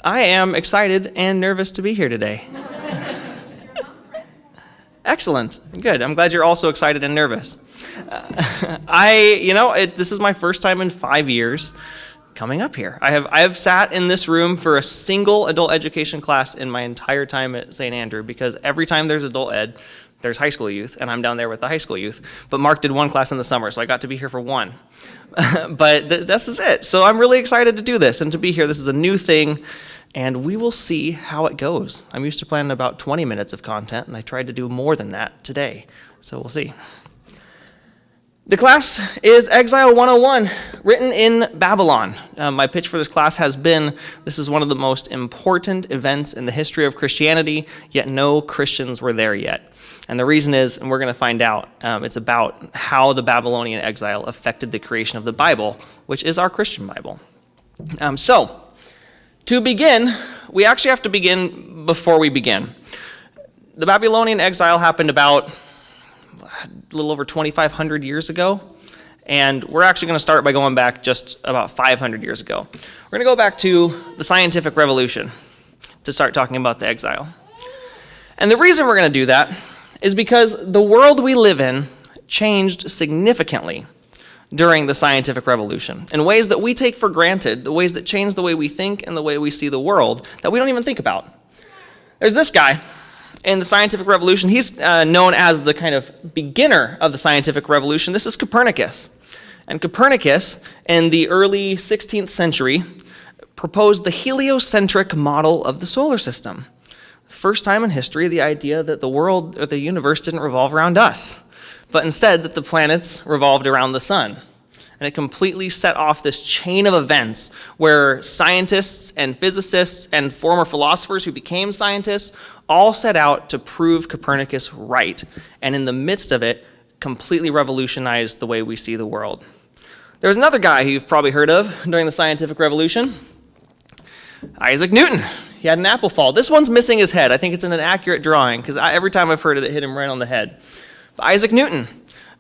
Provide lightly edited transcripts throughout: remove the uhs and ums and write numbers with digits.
I am excited and nervous to be here today. Excellent. Good. I'm glad you're also excited and nervous. This is my first time in 5 years coming up here. I have sat in this room for a single adult education class in my entire time at St. Andrew, because every time there's adult ed, there's high school youth, and I'm down there with the high school youth. But Mark did one class in the summer, so I got to be here for one. But this is it. So I'm really excited to do this and to be here. This is a new thing, and we will see how it goes. I'm used to planning about 20 minutes of content, and I tried to do more than that today. So we'll see. The class is Exile 101, written in Babylon. My pitch for this class has been, this is one of the most important events in the history of Christianity, yet no Christians were there yet. And the reason is, and we're going to find out, it's about how the Babylonian exile affected the creation of the Bible, which is our Christian Bible. So, to begin, we actually have to begin before we begin. The Babylonian exile happened about a little over 2,500 years ago, and we're actually going to start by going back just about 500 years ago. We're going to go back to the scientific revolution to start talking about the exile. And the reason we're going to do that is because the world we live in changed significantly during the scientific revolution in ways that we take for granted, the ways that change the way we think and the way we see the world that we don't even think about. There's this guy in the scientific revolution. He's known as the kind of beginner of the scientific revolution. This is Copernicus. And Copernicus, in the early 16th century, proposed the heliocentric model of the solar system. First time in history, the idea that the world or the universe didn't revolve around us, but instead that the planets revolved around the sun. And it completely set off this chain of events where scientists and physicists and former philosophers who became scientists all set out to prove Copernicus right. And in the midst of it, completely revolutionized the way we see the world. There's another guy who you've probably heard of during the scientific revolution, Isaac Newton. He had an apple fall. This one's missing his head. I think it's in an accurate drawing, because every time I've heard it, it hit him right on the head. But Isaac Newton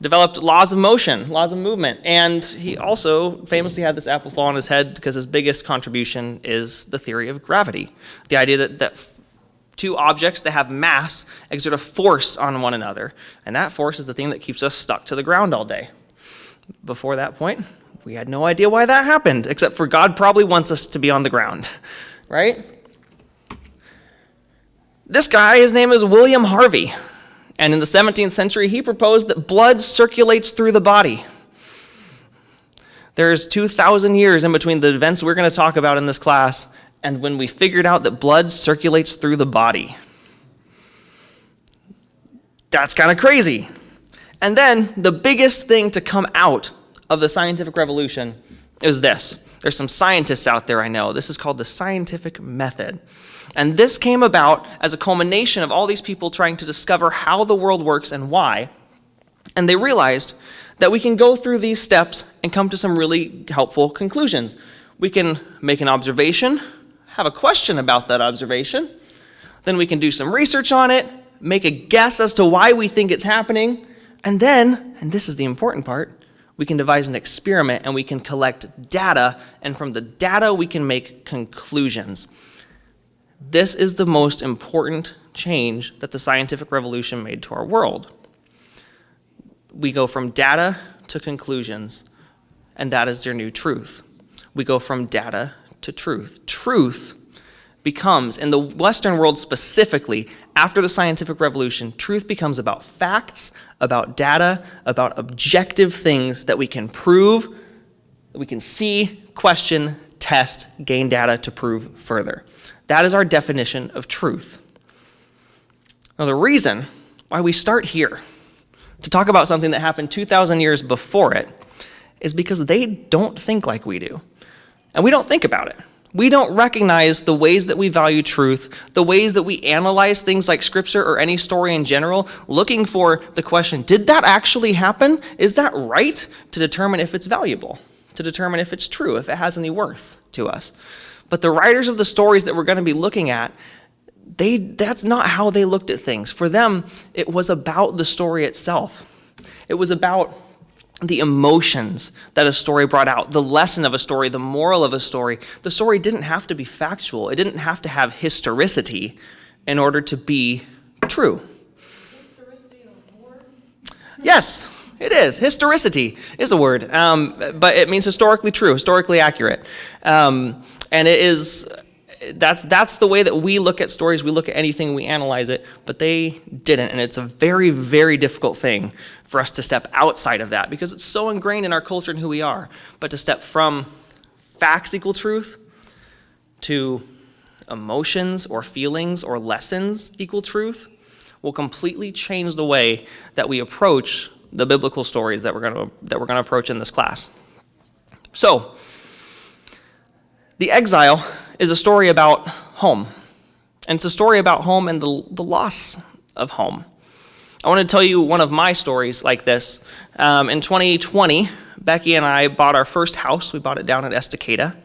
developed laws of motion, laws of movement, and he also famously had this apple fall on his head because his biggest contribution is the theory of gravity. The idea that two objects that have mass exert a force on one another, and that force is the thing that keeps us stuck to the ground all day. Before that point, we had no idea why that happened, except for God probably wants us to be on the ground, right? This guy, his name is William Harvey, and in the 17th century, he proposed that blood circulates through the body. There's 2,000 years in between the events we're going to talk about in this class and when we figured out that blood circulates through the body. That's kind of crazy. And then the biggest thing to come out of the scientific revolution is this. There's some scientists out there I know. This is called the scientific method. And this came about as a culmination of all these people trying to discover how the world works and why. And they realized that we can go through these steps and come to some really helpful conclusions. We can make an observation, have a question about that observation, then we can do some research on it, make a guess as to why we think it's happening, and then, and this is the important part, we can devise an experiment and we can collect data, and from the data we can make conclusions. This is the most important change that the scientific revolution made to our world. We go from data to conclusions, and that is their new truth. We go from data to truth. Truth becomes, in the Western world specifically, after the scientific revolution, truth becomes about facts, about data, about objective things that we can prove, that we can see, question, test, gain data to prove further. That is our definition of truth. Now, the reason why we start here to talk about something that happened 2,000 years before it is because they don't think like we do. And we don't think about it. We don't recognize the ways that we value truth, the ways that we analyze things like Scripture or any story in general, looking for the question, did that actually happen? Is that right? To determine if it's valuable, to determine if it's true, if it has any worth to us. But the writers of the stories that we're going to be looking at, that's not how they looked at things. For them, it was about the story itself. It was about the emotions that a story brought out, the lesson of a story, the moral of a story. The story didn't have to be factual. It didn't have to have historicity in order to be true. Historicity a word? Yes, it is. Historicity is a word, but it means historically true, historically accurate. And it is, that's the way that we look at stories. We look at anything, we analyze it, but they didn't. And it's a very, very difficult thing for us to step outside of that because it's so ingrained in our culture and who we are. But to step from facts equal truth to emotions or feelings or lessons equal truth will completely change the way that we approach the biblical stories that we're going to approach in this class. So, The Exile is a story about home. And it's a story about home and the loss of home. I want to tell you one of my stories like this. In 2020, Becky and I bought our first house. We bought it down at Estacada.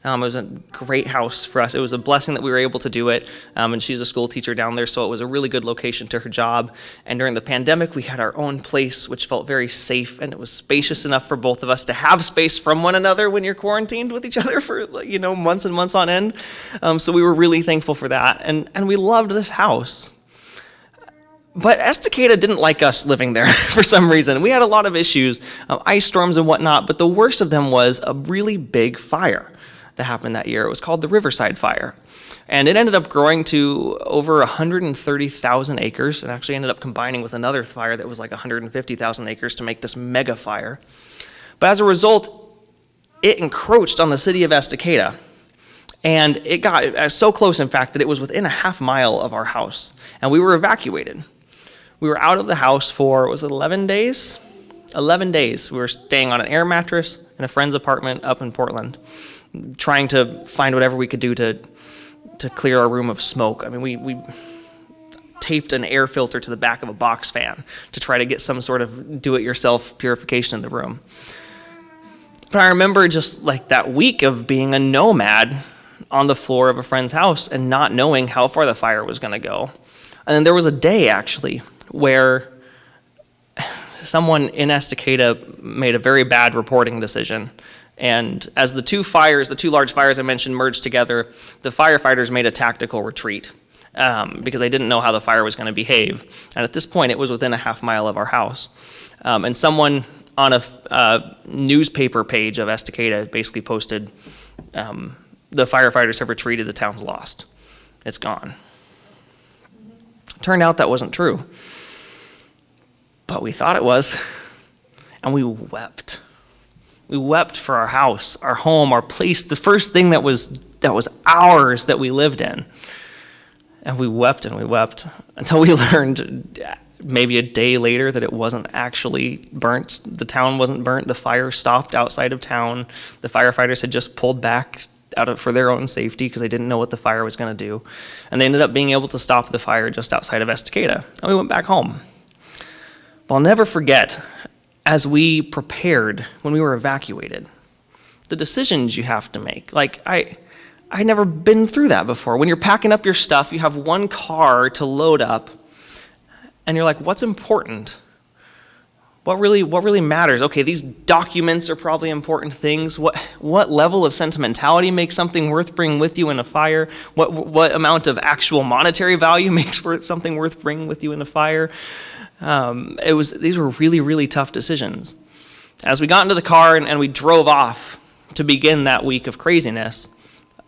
It was a great house for us. It was a blessing that we were able to do it. And she's a school teacher down there, so it was a really good location to her job. And during the pandemic, we had our own place, which felt very safe, and it was spacious enough for both of us to have space from one another when you're quarantined with each other for months and months on end. So we were really thankful for that. And we loved this house. But Estacada didn't like us living there for some reason. We had a lot of issues, ice storms and whatnot, but the worst of them was a really big fire that happened that year. It was called the Riverside Fire. And it ended up growing to over 130,000 acres. It actually ended up combining with another fire that was like 150,000 acres to make this mega fire. But as a result, it encroached on the city of Estacada. And it got so close, in fact, that it was within a half mile of our house. And we were evacuated. We were out of the house for, was it 11 days? 11 days. We were staying on an air mattress in a friend's apartment up in Portland, trying to find whatever we could do to clear our room of smoke. I mean, we taped an air filter to the back of a box fan to try to get some sort of do-it-yourself purification in the room. But I remember just like that week of being a nomad on the floor of a friend's house and not knowing how far the fire was going to go. And then there was a day, actually, where someone in Estacada made a very bad reporting decision. And as the two large fires I mentioned, merged together, the firefighters made a tactical retreat because they didn't know how the fire was going to behave. And at this point, it was within a half mile of our house. And someone on a newspaper page of Estacada basically posted, the firefighters have retreated, the town's lost. It's gone. Turned out that wasn't true. But we thought it was. And we wept. We wept for our house, our home, our place, the first thing that was ours that we lived in. And we wept until we learned maybe a day later that it wasn't actually burnt. The town wasn't burnt. The fire stopped outside of town. The firefighters had just pulled back for their own safety because they didn't know what the fire was going to do. And they ended up being able to stop the fire just outside of Estacada. And we went back home. But I'll never forget, as we prepared when we were evacuated, the decisions you have to make. Like, I never been through that before. When you're packing up your stuff, you have one car to load up, and you're like, what's important? What really matters? Okay, these documents are probably important things. What level of sentimentality makes something worth bringing with you in a fire? What amount of actual monetary value makes something worth bringing with you in a fire? These were really, really tough decisions. As we got into the car and we drove off to begin that week of craziness,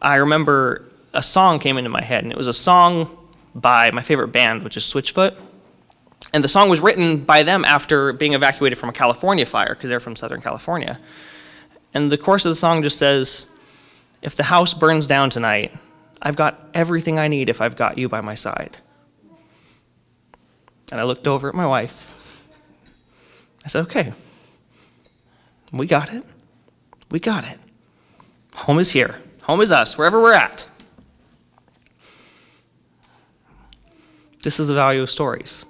I remember a song came into my head, and it was a song by my favorite band, which is Switchfoot. And the song was written by them after being evacuated from a California fire, because they're from Southern California. And the chorus of the song just says, if the house burns down tonight, I've got everything I need if I've got you by my side. And I looked over at my wife. I said, okay, we got it. We got it. Home is here. Home is us, wherever we're at. This is the value of stories.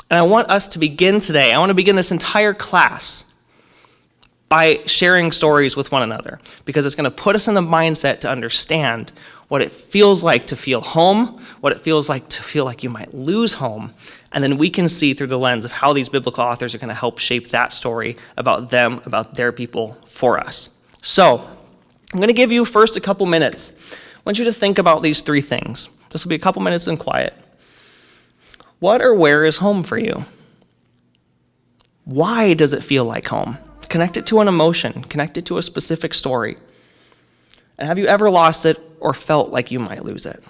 And I want us to begin today, I want to begin this entire class by sharing stories with one another, because it's going to put us in the mindset to understand what it feels like to feel home, what it feels like to feel like you might lose home, and then we can see through the lens of how these biblical authors are going to help shape that story about them, about their people, for us. So, I'm going to give you first a couple minutes. I want you to think about these three things. This will be a couple minutes in quiet. What or where is home for you? Why does it feel like home? Connect it to an emotion. Connect it to a specific story. And have you ever lost it or felt like you might lose it?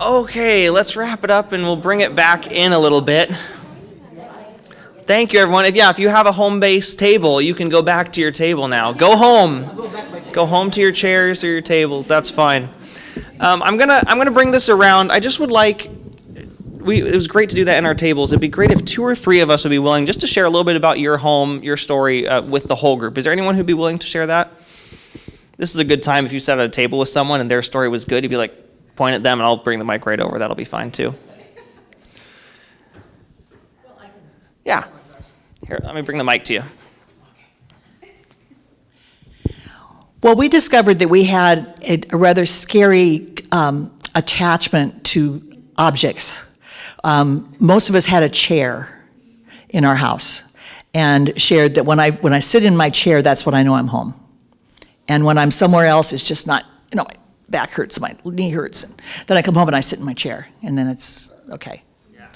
Okay, let's wrap it up and we'll bring it back in a little bit. Thank you, everyone. If you have a home-based table, you can go back to your table now. Go home. Go home to your chairs or your tables. That's fine. I'm gonna bring this around. I just would like. It was great to do that in our tables. It'd be great if 2 or 3 of us would be willing just to share a little bit about your home, your story with the whole group. Is there anyone who'd be willing to share that? This is a good time if you sat at a table with someone and their story was good. You'd be like, point at them and I'll bring the mic right over. That'll be fine too. Yeah. Here, let me bring the mic to you. Well, we discovered that we had a rather scary attachment to objects. Most of us had a chair in our house and shared that when I sit in my chair, that's when I know I'm home. And when I'm somewhere else, it's just not, my back hurts, my knee hurts. And then I come home and I sit in my chair, and then it's okay. Yeah.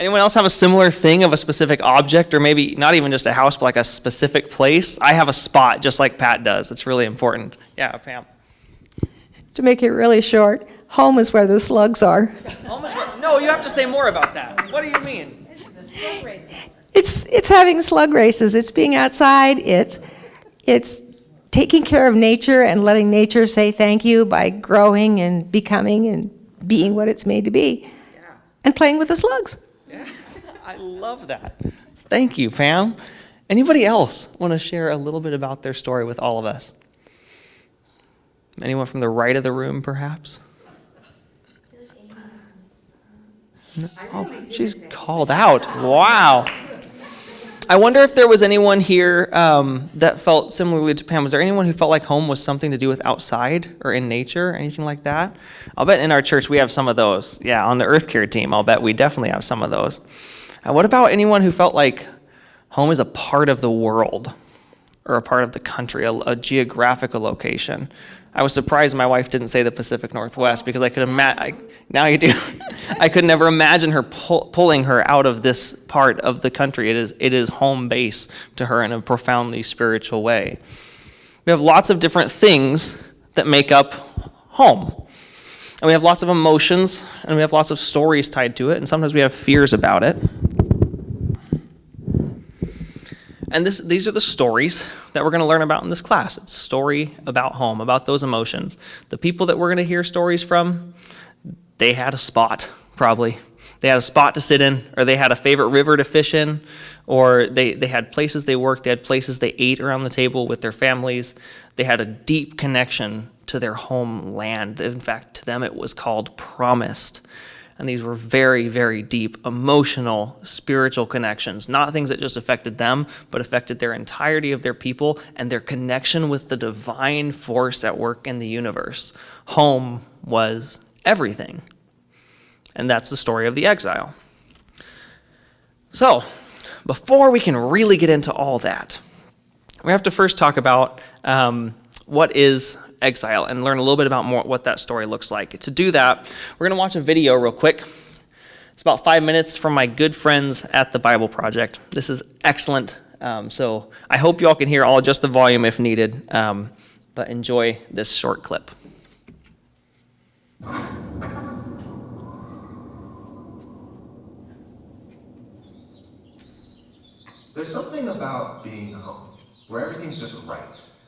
Anyone else have a similar thing of a specific object, or maybe not even just a house, but like a specific place? I have a spot, just like Pat does. It's really important. Yeah, Pam. To make it really short, home is where the slugs are. No, you have to say more about that. What do you mean? It's having slug races. It's being outside. It's taking care of nature and letting nature say thank you by growing and becoming and being what it's made to be. Yeah. And playing with the slugs. Yeah. I love that. Thank you, Pam. Anybody else want to share a little bit about their story with all of us? Anyone from the right of the room, perhaps? No? Oh, she's called out. Wow. I wonder if there was anyone here that felt similarly to Pam. Was there anyone who felt like home was something to do with outside or in nature, anything like that? I'll bet in our church we have some of those. Yeah, on the Earth Care team, I'll bet we definitely have some of those. What about anyone who felt like home is a part of the world or a part of the country, a geographical location? I was surprised my wife didn't say the Pacific Northwest, because I could imagine, now you do, I could never imagine her pulling her out of this part of the country. It is home base to her in a profoundly spiritual way. We have lots of different things that make up home. And we have lots of emotions, and we have lots of stories tied to it, and sometimes we have fears about it. And these are the stories that we're going to learn about in this class. It's a story about home, about those emotions. The people that we're going to hear stories from, they had a spot, probably. They had a spot to sit in, or they had a favorite river to fish in, or they had places they worked, they had places they ate around the table with their families. They had a deep connection to their homeland. In fact, to them it was called promised. And these were very, very deep, emotional, spiritual connections. Not things that just affected them, but affected their entirety of their people and their connection with the divine force at work in the universe. Home was everything. And that's the story of the exile. So, before we can really get into all that, we have to first talk about what is exile and learn a little bit about more what that story looks like. To do that, we're going to watch a video real quick. It's about 5 minutes from my good friends at the Bible Project. This is excellent. So I hope you all can hear all just the volume if needed, but enjoy this short clip. There's something about being home, where everything's just right.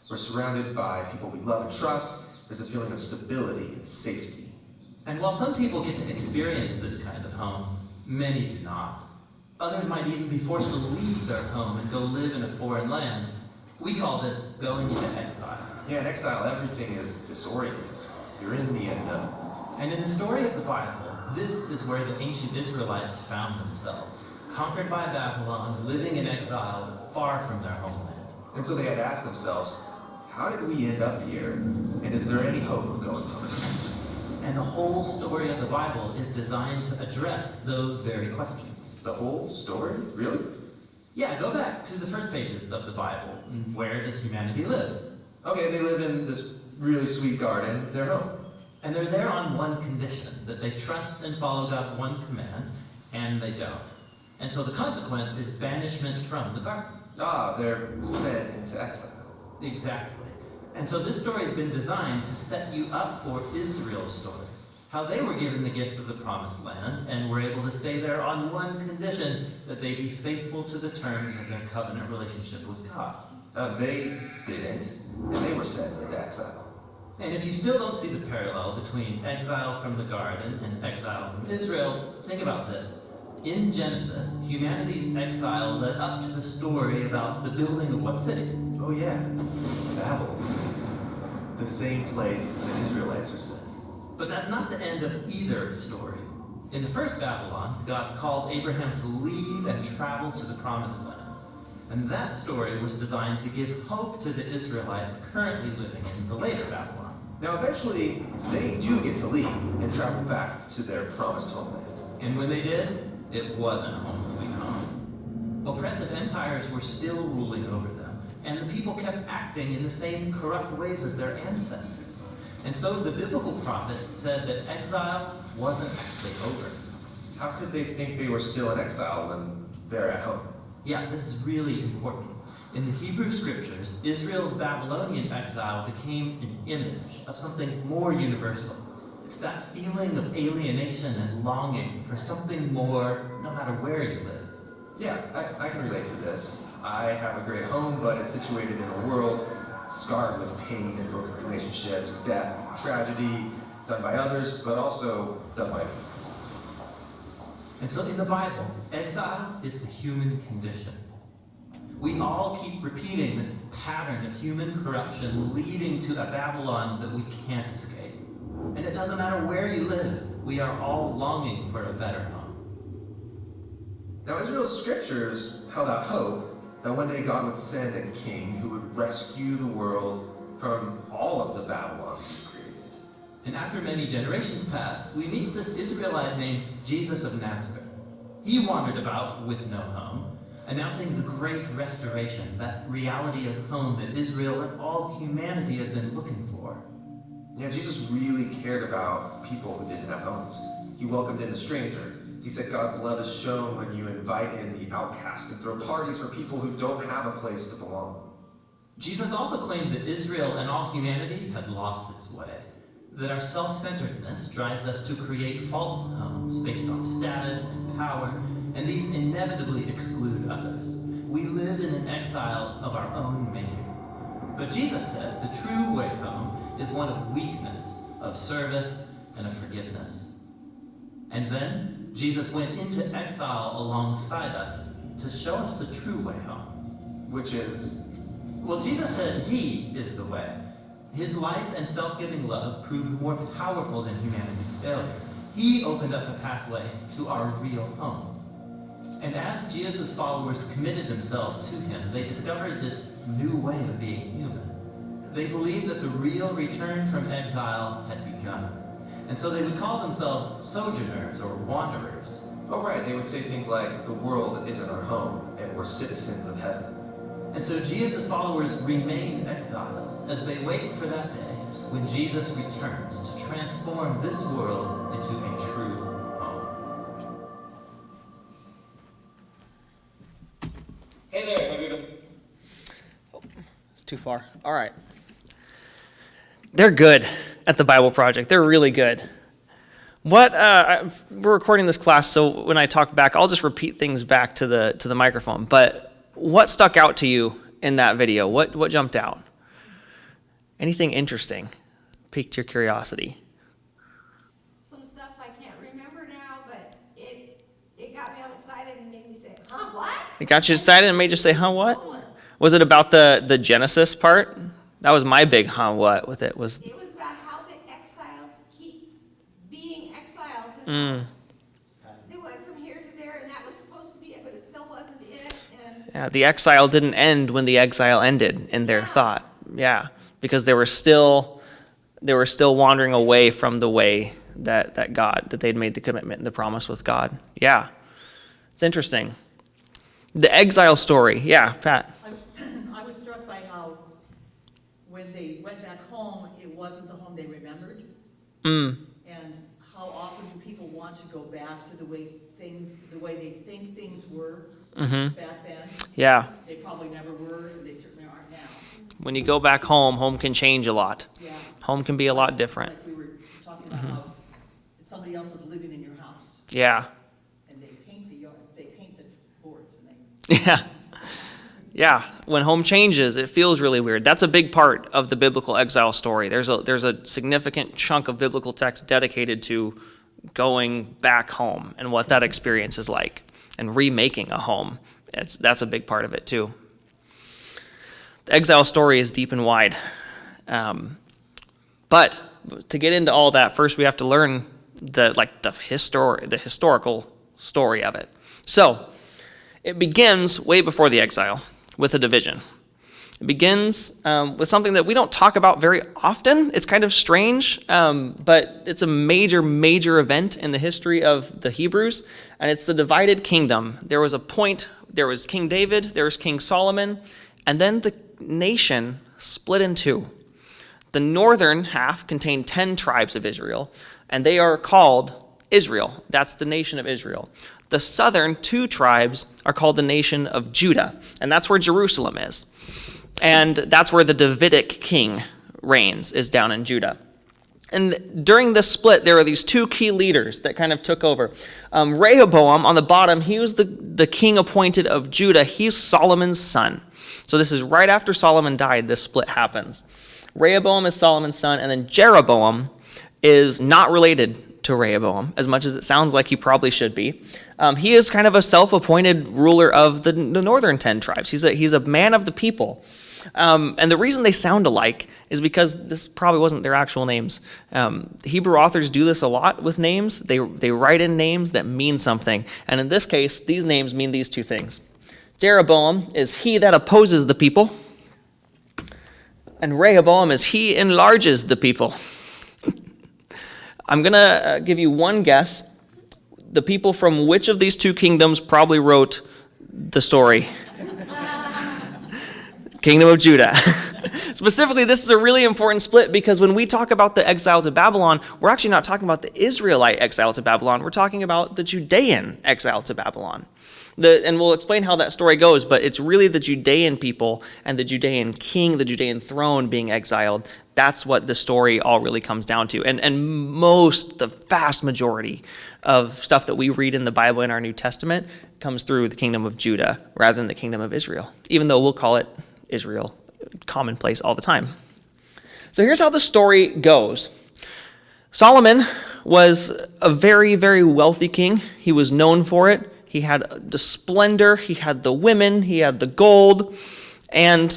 We're surrounded by people we love and trust. There's a feeling of stability and safety. And while some people get to experience this kind of home, many do not. Others might even be forced to leave their home and go live in a foreign land. We call this going into exile. Yeah, in exile, everything is disoriented. You're in the unknown. And in the story of the Bible, This is where the ancient Israelites found themselves, conquered by Babylon, living in exile far from their homeland. And so they had asked themselves, how did we end up here? And is there any hope of going home? And the whole story of the Bible is designed to address those very questions. The whole story? Really? Yeah, go back to the first pages of the Bible. Where does humanity live? Okay, they live in this really sweet garden, their home. And they're there on one condition, that they trust and follow God's one command, and they don't. And so the consequence is banishment from the garden. Ah, they're sent into exile. Exactly. And so this story has been designed to set you up for Israel's story. How they were given the gift of the promised land and were able to stay there on one condition, that they be faithful to the terms of their covenant relationship with God. They didn't, and they were sent into exile. And if you still don't see the parallel between exile from the garden and exile from Israel, think about this. In Genesis, humanity's exile led up to the story about the building of what city? Oh yeah, Babel. The same place the Israelites are sent. But that's not the end of either story. In the first Babylon, God called Abraham to leave and travel to the promised land. And that story was designed to give hope to the Israelites currently living in the later Babylon. Now eventually, they do get to leave and travel back to their promised homeland. And when they did, it wasn't home sweet home. Oppressive empires were still ruling over them, and the people kept acting in the same corrupt ways as their ancestors. And so the biblical prophets said that exile wasn't actually over. How could they think they were still in exile when they're at home? Yeah, this is really important. In the Hebrew scriptures, Israel's Babylonian exile became an image of something more universal. It's that feeling of alienation and longing for something more, no matter where you live. Yeah, I can relate to this. I have a great home, but it's situated in a world scarred with pain and broken relationships, death, tragedy, done by others, but also done by me. And so in the Bible, exile is the human condition. We all keep repeating this pattern of human corruption leading to a Babylon that we can't escape. And it doesn't matter where you live, we are all longing for a better home. Now Israel's scriptures held out hope that one day God would send a king who would rescue the world from all of the Babylons he created. And after many generations pass, we meet this Israelite named Jesus of Nazareth. He wandered about with no home, announcing the great restoration, that reality of home that Israel and all humanity has been looking for. Yeah, Jesus really cared about people who didn't have homes. He welcomed in the stranger. He said God's love is shown when you invite in the outcast and throw parties for people who don't have a place to belong. Jesus also claimed that Israel and all humanity had lost its way, that our self-centeredness drives us to create false homes based on status and power, and these inevitably exclude others. We live in an exile of our own making. But Jesus said the true way home is one of weakness, of service, and of forgiveness. And then Jesus went into exile alongside us to show us the true way home. Which is? Well, Jesus said he is the way. His life and self-giving love proved more powerful than humanity's failure. He opened up a pathway to our real home. And as Jesus' followers committed themselves to him, they discovered this new way of being human. They believed that the real return from exile had begun. And so they would call themselves sojourners or wanderers. Oh right, they would say things like, the world isn't our home, and we're citizens of heaven. And so Jesus' followers remain exiles as they wait for that day when Jesus returns to transform this world into a true home. Hey there, everybody. Oh, it's too far. All right. They're good at the Bible Project. They're really good. We're recording this class, so when I talk back, I'll just repeat things back to the microphone. But what stuck out to you in that video? What jumped out? Anything interesting? Piqued your curiosity? Some stuff I can't remember now, but it got me all excited and made me say, huh, what? It got you excited and made you say, huh, what? Was it about the Genesis part? That was my big huh, what with it. It was about how the exiles keep being exiles They went from here to there, and that was supposed to be it, but it still wasn't it. And Yeah, the exile didn't end when the exile ended in their thought. Yeah, because they were still wandering away from the way that they'd made the commitment and the promise with God. Yeah, it's interesting. The exile story. Yeah, Pat. I was struck by how when they went back home, it wasn't the home they remembered. And how often do people want to go back to the way they think things were back then? Yeah. They probably never were, and they certainly aren't now. When you go back home can change a lot. Yeah. Home can be a lot different. Like we were talking about how somebody else is living in your house, Yeah. and they paint the boards, and they. Yeah. Yeah. When home changes, it feels really weird. That's a big part of the biblical exile story. There's a significant chunk of biblical text dedicated to going back home and what that experience is like, and remaking a home. That's a big part of it too. The exile story is deep and wide. But to get into all that, first we have to learn the historical story of it. So it begins way before the exile with a division. It begins with something that we don't talk about very often. It's kind of strange, but it's a major, major event in the history of the Hebrews, and it's the divided kingdom. There was a point, there was King David, there was King Solomon, and then the nation split in two. The northern half contained 10 tribes of Israel, and they are called Israel. That's the nation of Israel. The southern 2 tribes are called the nation of Judah, and that's where Jerusalem is. And that's where the Davidic king reigns, is down in Judah. And during this split, there were these 2 key leaders that kind of took over. Rehoboam, on the bottom, he was the king appointed of Judah. He's Solomon's son. So this is right after Solomon died, this split happens. Rehoboam is Solomon's son, and then Jeroboam is not related to Rehoboam, as much as it sounds like he probably should be. He is kind of a self-appointed ruler of the northern 10 tribes. He's a man of the people. And the reason they sound alike is because this probably wasn't their actual names. Hebrew authors do this a lot with names. They write in names that mean something. And in this case, these names mean these 2 things. Jeroboam is he that opposes the people, and Rehoboam is he enlarges the people. I'm going to give you one guess. The people from which of these 2 kingdoms probably wrote the story? Kingdom of Judah. Specifically, this is a really important split because when we talk about the exile to Babylon, we're actually not talking about the Israelite exile to Babylon. We're talking about the Judean exile to Babylon. And we'll explain how that story goes, but it's really the Judean people and the Judean king, the Judean throne being exiled. That's what the story all really comes down to. And the vast majority of stuff that we read in the Bible in our New Testament comes through the kingdom of Judah rather than the kingdom of Israel, even though we'll call it Israel commonplace all the time. So here's how the story goes. Solomon was a very, very wealthy king. He was known for it. He had the splendor, he had the women, he had the gold, and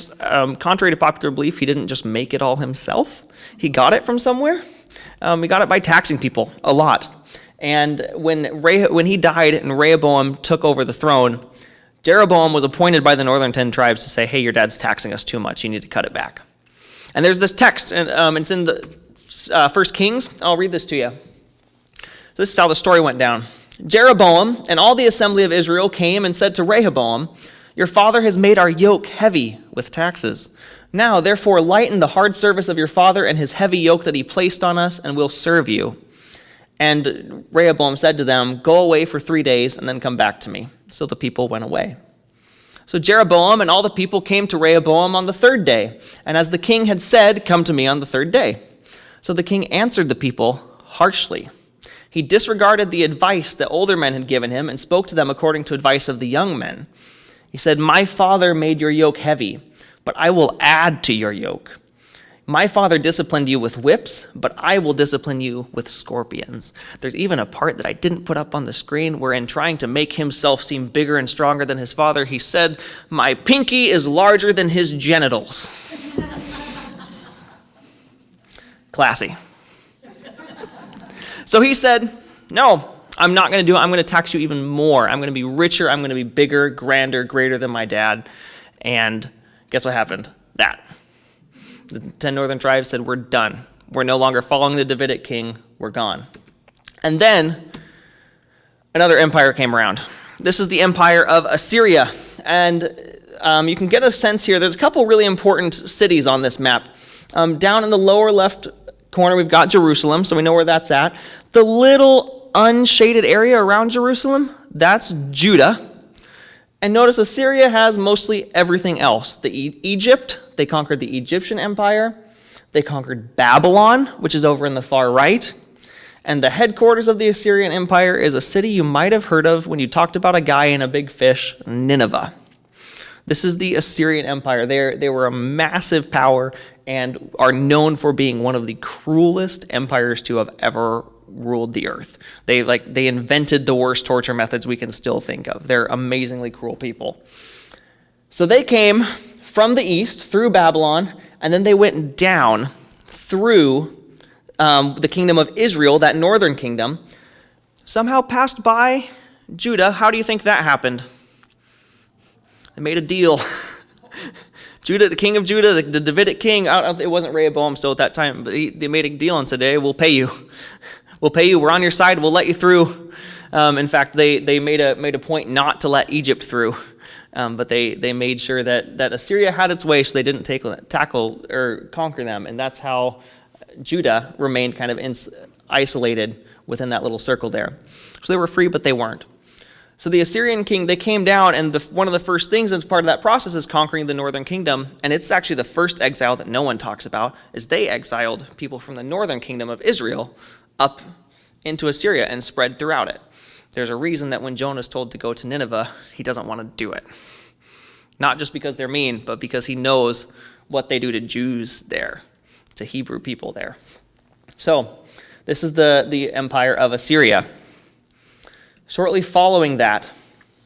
contrary to popular belief, he didn't just make it all himself. He got it from somewhere. He got it by taxing people a lot. And when he died and Rehoboam took over the throne, Jeroboam was appointed by the northern 10 tribes to say, hey, your dad's taxing us too much, you need to cut it back. And there's this text, and it's in the 1 Kings. I'll read this to you. So this is how the story went down. Jeroboam and all the assembly of Israel came and said to Rehoboam, your father has made our yoke heavy with taxes. Now, therefore, lighten the hard service of your father and his heavy yoke that he placed on us, and we'll serve you. And Rehoboam said to them, go away for 3 days and then come back to me. So the people went away. So Jeroboam and all the people came to Rehoboam on the 3rd day. And as the king had said, come to me on the 3rd day. So the king answered the people harshly. He disregarded the advice that older men had given him and spoke to them according to advice of the young men. He said, my father made your yoke heavy, but I will add to your yoke. My father disciplined you with whips, but I will discipline you with scorpions. There's even a part that I didn't put up on the screen where in trying to make himself seem bigger and stronger than his father, he said, my pinky is larger than his genitals. Classy. So he said, No, I'm not going to do it. I'm going to tax you even more. I'm going to be richer. I'm going to be bigger, grander, greater than my dad. And guess what happened? That. The 10 northern tribes said, we're done. We're no longer following the Davidic king. We're gone. And then another empire came around. This is the empire of Assyria. And you can get a sense here. There's a couple really important cities on this map. Down in the lower left corner, we've got Jerusalem, so we know where that's at. The little unshaded area around Jerusalem, that's Judah. And notice Assyria has mostly everything else. Egypt, they conquered the Egyptian empire. They conquered Babylon, which is over in the far right. And the headquarters of the Assyrian empire is a city you might have heard of when you talked about a guy in a big fish, Nineveh. This is the Assyrian Empire. They were a massive power and are known for being one of the cruelest empires to have ever ruled the earth. They invented the worst torture methods we can still think of. They're amazingly cruel people. So they came from the east through Babylon, and then they went down through the kingdom of Israel, that northern kingdom, somehow passed by Judah. How do you think that happened? They made a deal. Judah, the king of Judah, the Davidic king, it wasn't Rehoboam still at that time, but they made a deal and said, hey, we'll pay you. We'll pay you. We're on your side. We'll let you through. In fact, they made a point not to let Egypt through, but they made sure that Assyria had its way, so they didn't tackle or conquer them, and that's how Judah remained kind of isolated within that little circle there. So they were free, but they weren't. So the Assyrian king, they came down, and one of the first things as part of that process is conquering the northern kingdom, and it's actually the first exile that no one talks about, is they exiled people from the northern kingdom of Israel up into Assyria and spread throughout it. There's a reason that when Jonah's told to go to Nineveh, he doesn't want to do it. Not just because they're mean, but because he knows what they do to Jews there, to Hebrew people there. So this is the empire of Assyria. Shortly following that,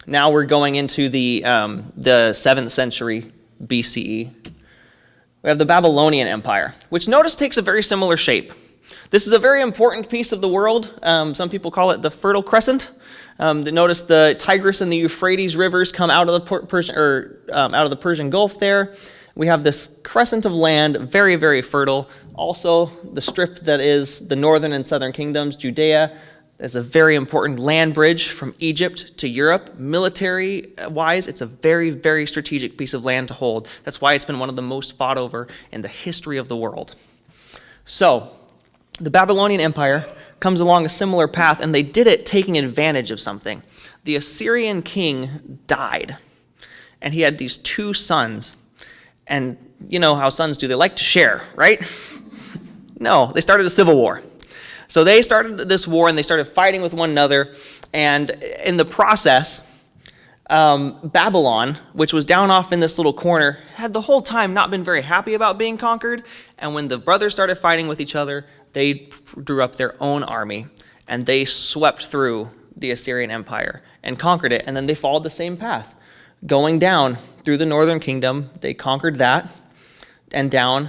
now we're going into the 7th century BCE. We have the Babylonian Empire, which notice takes a very similar shape. This is a very important piece of the world. Some people call it the Fertile Crescent. Notice the Tigris and the Euphrates rivers come out of the Persian Gulf there. We have this crescent of land, very, very fertile. Also, the strip that is the northern and southern kingdoms, Judea, is a very important land bridge from Egypt to Europe. Military-wise, it's a very, very strategic piece of land to hold. That's why it's been one of the most fought over in the history of the world. So, the Babylonian Empire comes along a similar path, and they did it taking advantage of something. The Assyrian king died, and he had these 2 sons. And you know how sons do, they like to share, right? No, they started a civil war. So they started this war, and they started fighting with one another, and in the process, Babylon, which was down off in this little corner, had the whole time not been very happy about being conquered, and when the brothers started fighting with each other, they drew up their own army, and they swept through the Assyrian Empire and conquered it, and then they followed the same path. Going down through the northern kingdom, they conquered that, and down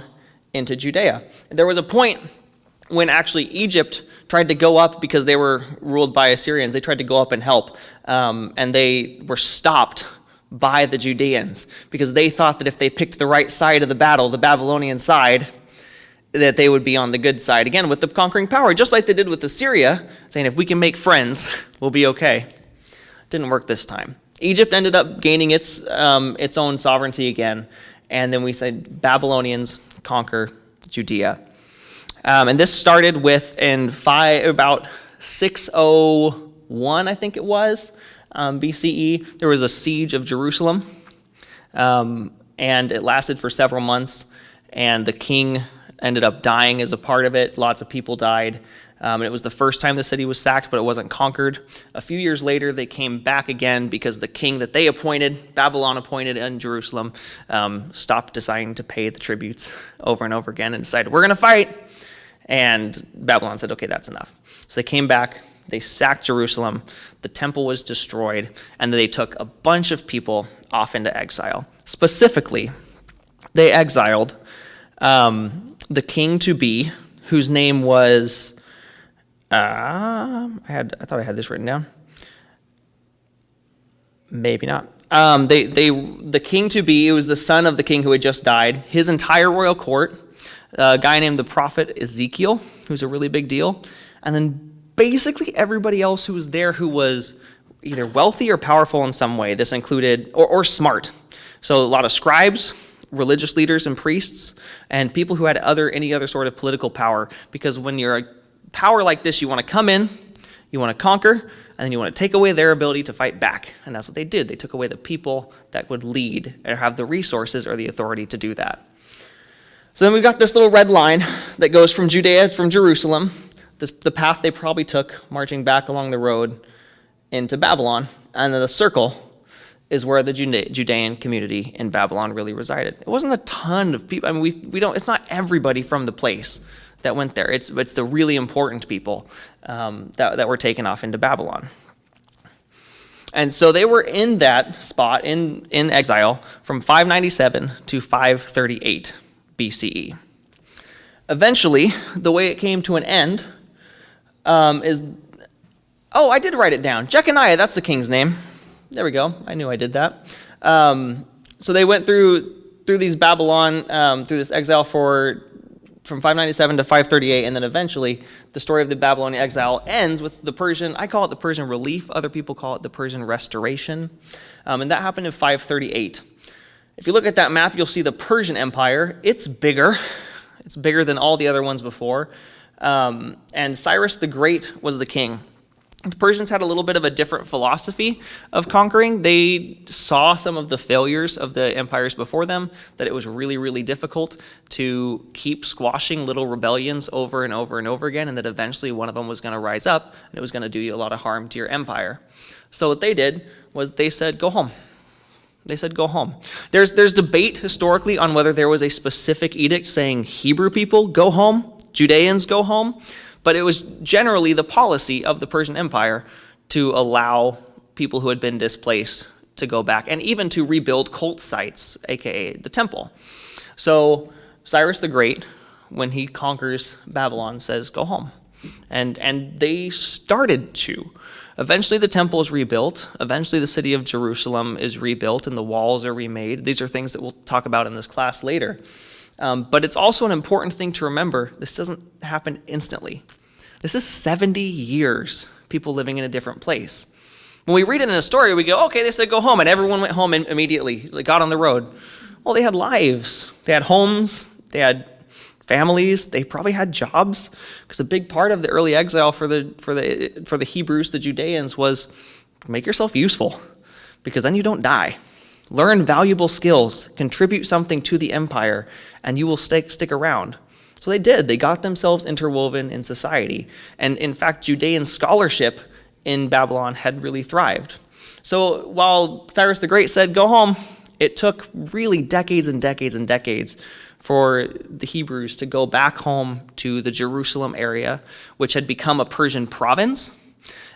into Judea. There was a point when actually Egypt tried to go up because they were ruled by Assyrians. They tried to go up and help, and they were stopped by the Judeans because they thought that if they picked the right side of the battle, the Babylonian side, that they would be on the good side, again, with the conquering power, just like they did with Assyria, saying if we can make friends, we'll be okay. Didn't work this time. Egypt ended up gaining its own sovereignty again, and then we said Babylonians conquer Judea. And this started with about 601, I think it was, BCE. There was a siege of Jerusalem, and it lasted for several months, and the king ended up dying as a part of it. Lots of people died. And it was the first time the city was sacked, but it wasn't conquered. A few years later, they came back again because the king that they appointed, Babylon appointed in Jerusalem, stopped deciding to pay the tributes over and over again and decided, we're going to fight. And Babylon said, okay, that's enough. So they came back, they sacked Jerusalem, the temple was destroyed, and then they took a bunch of people off into exile. Specifically, they exiled the king-to-be, whose name was I thought I had this written down. Maybe not. The king to be, it was the son of the king who had just died. His entire royal court, a guy named the prophet Ezekiel, who's a really big deal, and then basically everybody else who was there who was either wealthy or powerful in some way. This included, or smart. So a lot of scribes, religious leaders and priests, and people who had any other sort of political power. Because when you're a power like this, you want to come in, you want to conquer, and then you want to take away their ability to fight back. And that's what they did. They took away the people that would lead or have the resources or the authority to do that. So then we've got this little red line that goes from Judea, from Jerusalem, the path they probably took, marching back along the road into Babylon. And then the circle is where the Judean community in Babylon really resided. It wasn't a ton of people. I mean, we don't. It's not everybody from the place that went there. It's the really important people that were taken off into Babylon. And so they were in that spot in exile from 597 to 538 BCE. Eventually, the way it came to an end is... Oh, I did write it down. Jeconiah, that's the king's name. There we go. I knew I did that. So they went through these Babylon, through this exile from 597 to 538, and then eventually the story of the Babylonian exile ends with the Persian, I call it the Persian relief, other people call it the Persian restoration, and that happened in 538. If you look at that map, you'll see the Persian Empire. It's bigger. It's bigger than all the other ones before, and Cyrus the Great was the king. The Persians had a little bit of a different philosophy of conquering. They saw some of the failures of the empires before them, that it was really, really difficult to keep squashing little rebellions over and over and over again, and that eventually one of them was going to rise up, and it was going to do you a lot of harm to your empire. So what they did was they said, go home. They said, go home. There's debate historically on whether there was a specific edict saying Hebrew people, go home, Judeans, go home. But it was generally the policy of the Persian Empire to allow people who had been displaced to go back and even to rebuild cult sites, aka the temple. So Cyrus the Great, when he conquers Babylon, says, go home. And they started to. Eventually the temple is rebuilt. Eventually the city of Jerusalem is rebuilt and the walls are remade. These are things that we'll talk about in this class later. But it's also an important thing to remember, this doesn't happen instantly. This is 70 years, people living in a different place. When we read it in a story, we go, okay, they said go home, and everyone went home immediately, they got on the road. Well, they had lives, they had homes, they had families, they probably had jobs, because a big part of the early exile for the Hebrews, the Judeans, was make yourself useful, because then you don't die. Learn valuable skills, contribute something to the empire, and you will stick around. So they did. They got themselves interwoven in society. And in fact, Judean scholarship in Babylon had really thrived. So while Cyrus the Great said, go home, it took really decades and decades and decades for the Hebrews to go back home to the Jerusalem area, which had become a Persian province.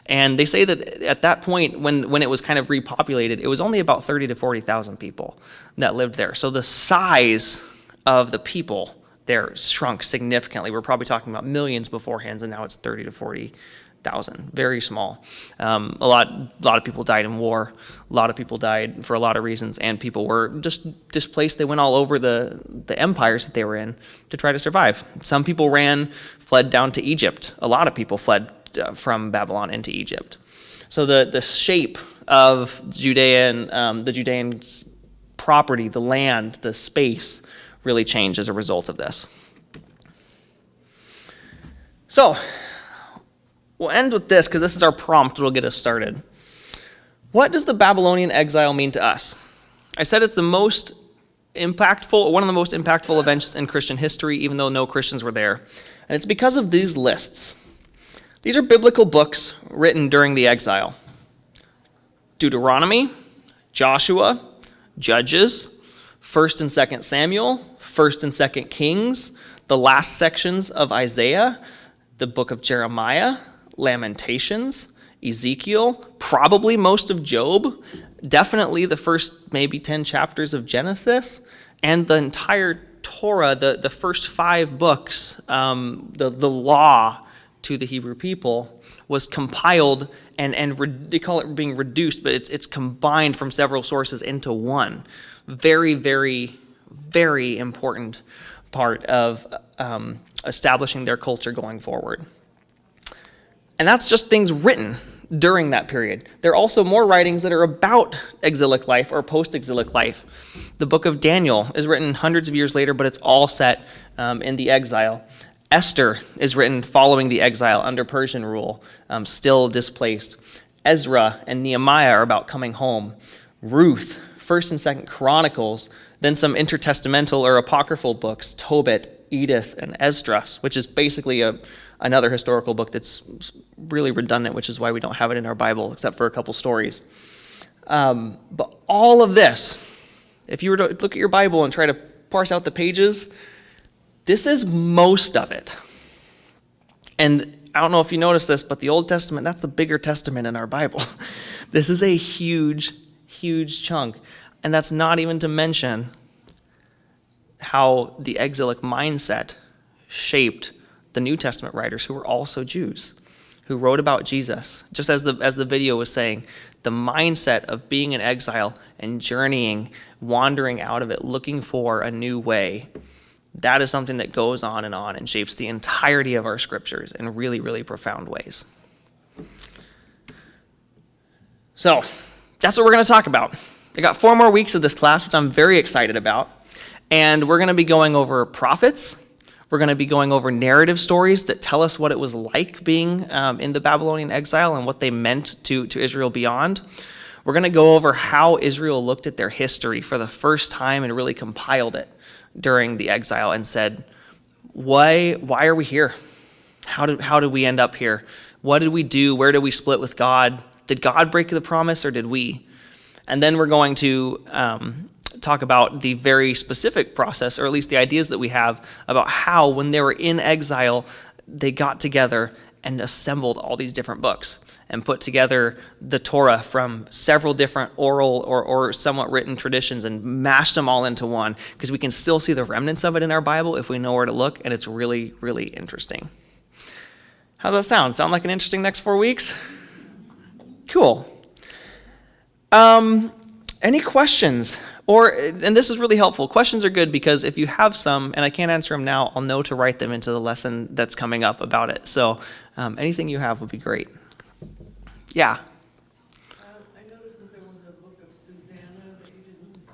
And they say that at that point, when it was kind of repopulated, it was only about 30 to 40,000 people that lived there. So the size of the people there shrunk significantly. We're probably talking about millions beforehand, and now it's 30 to 40,000. Very small. A lot of people died in war. A lot of people died for a lot of reasons, and people were just displaced. They went all over the empires that they were in to try to survive. Some people fled down to Egypt. A lot of people fled from Babylon into Egypt. So the shape of the Judean property, the land, the space really changed as a result of this. So we'll end with this because this is our prompt. It'll get us started. What does the Babylonian exile mean to us? I said it's one of the most impactful events in Christian history, even though no Christians were there. And it's because of these lists. These are biblical books written during the exile. Deuteronomy, Joshua, Judges, 1st and 2nd Samuel, 1st and 2nd Kings, the last sections of Isaiah, the book of Jeremiah, Lamentations, Ezekiel, probably most of Job, definitely the first maybe 10 chapters of Genesis, and the entire Torah, the first 5 books, the law to the Hebrew people was compiled they call it being reduced, but it's combined from several sources into one. Very, very, very important part of establishing their culture going forward. And that's just things written during that period. There are also more writings that are about exilic life or post-exilic life. The book of Daniel is written hundreds of years later, but it's all set in the exile. Esther is written following the exile under Persian rule, still displaced. Ezra and Nehemiah are about coming home. Ruth, 1st and 2nd Chronicles, then some intertestamental or apocryphal books, Tobit, Edith, and Esdras, which is basically another historical book that's really redundant, which is why we don't have it in our Bible, except for a couple stories. But all of this, if you were to look at your Bible and try to parse out the pages, this is most of it. And I don't know if you noticed this, but the Old Testament, that's the bigger testament in our Bible. This is a huge, huge chunk. And that's not even to mention how the exilic mindset shaped the New Testament writers who were also Jews, who wrote about Jesus. Just as the video was saying, the mindset of being in exile and journeying, wandering out of it, looking for a new way, that is something that goes on and shapes the entirety of our scriptures in really, really profound ways. So, that's what we're going to talk about. I got 4 more weeks of this class, which I'm very excited about. And we're going to be going over prophets. We're going to be going over narrative stories that tell us what it was like being in the Babylonian exile and what they meant to Israel beyond. We're going to go over how Israel looked at their history for the first time and really compiled it during the exile and said, why are we here? How did we end up here? What did we do? Where did we split with God? Did God break the promise or did we? And then we're going to talk about the very specific process, or at least the ideas that we have about how, when they were in exile, they got together and assembled all these different books and put together the Torah from several different oral or somewhat written traditions and mashed them all into one, because we can still see the remnants of it in our Bible if we know where to look, and it's really, really interesting. How does that sound? Sound like an interesting next 4 weeks? Cool. Any questions? And this is really helpful. Questions are good because if you have some, and I can't answer them now, I'll know to write them into the lesson that's coming up about it. So anything you have would be great. Yeah. I noticed that there was a book of Susanna that you didn't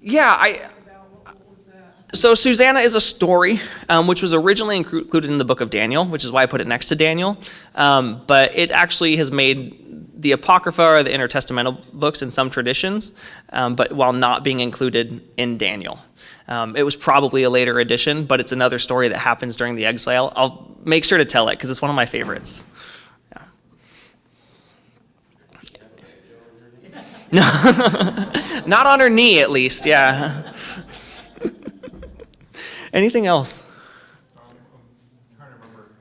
Yeah, about. What was that? So Susanna is a story which was originally included in the book of Daniel, which is why I put it next to Daniel. But it actually has made the Apocrypha or the intertestamental books in some traditions, but while not being included in Daniel. It was probably a later edition, but it's another story that happens during the exile. I'll make sure to tell it because it's one of my favorites. Yeah. Not on her knee, at least, yeah. Anything else? I'm trying to remember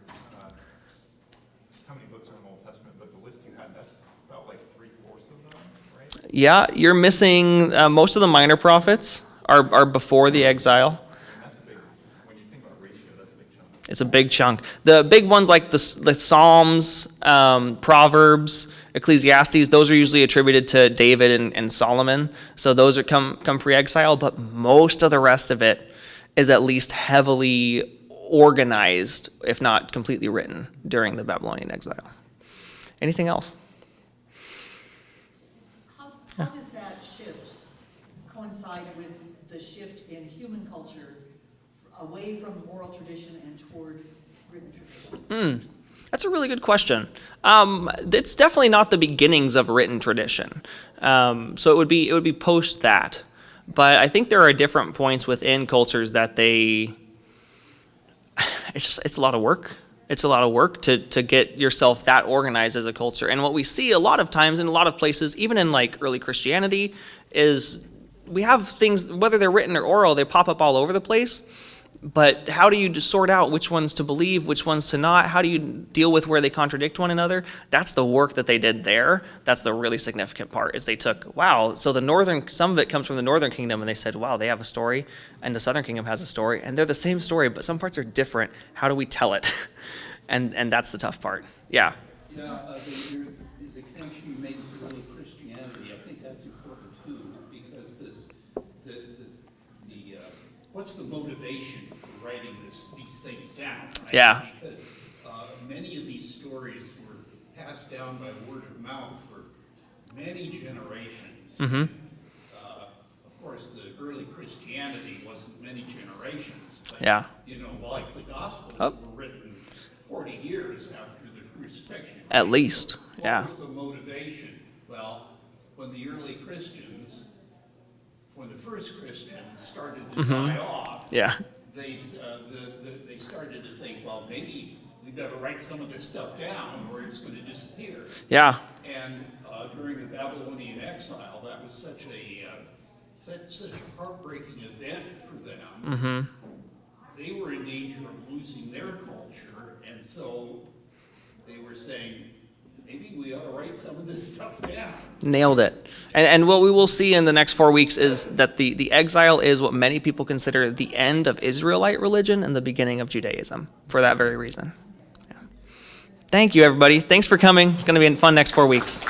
how many books are in the Old Testament, but the list you had, that's about like 3/4 of them, right? Yeah, you're missing most of the minor prophets are before the exile. And that's a big, when you think about ratio, that's a big chunk. It's a big chunk. The big ones like the Psalms, Proverbs, Ecclesiastes, those are usually attributed to David and Solomon. So those are come pre-exile, but most of the rest of it is at least heavily organized, if not completely written, during the Babylonian exile. Anything else? How does that shift coincide with the shift in human culture away from oral tradition and toward written tradition? That's a really good question. It's definitely not the beginnings of written tradition. So it would be post that. But I think there are different points within cultures that it's a lot of work. It's a lot of work to get yourself that organized as a culture. And what we see a lot of times in a lot of places, even in like early Christianity, is we have things, whether they're written or oral, they pop up all over the place. But how do you sort out which ones to believe, which ones to not? How do you deal with where they contradict one another? That's the work that they did there. That's the really significant part, is they took, wow, so some of it comes from the northern kingdom, and they said, wow, they have a story, and the southern kingdom has a story, and they're the same story, but some parts are different. How do we tell it? And that's the tough part. Yeah. Yeah, the connection you make with early Christianity, I think that's important too, because what's the motivation for writing these things down? Right? Yeah. Because many of these stories were passed down by word of mouth for many generations. Mm-hmm. Of course, the early Christianity wasn't many generations, but Yeah. like the Gospels Oh. were written 40 years after the crucifixion. At right? least. So Yeah. what was the motivation? Well, when the early Christians, when the first Christians started to die off, Yeah. they started to think, well, maybe we better write some of this stuff down or it's going to disappear. Yeah. And during the Babylonian exile, that was such a heartbreaking event for them. They were in danger of losing their culture, and so they were saying, maybe we ought to write some of this stuff down. Nailed it. And what we will see in the next 4 weeks is that the exile is what many people consider the end of Israelite religion and the beginning of Judaism for that very reason. Yeah. Thank you, everybody. Thanks for coming. It's going to be fun next 4 weeks.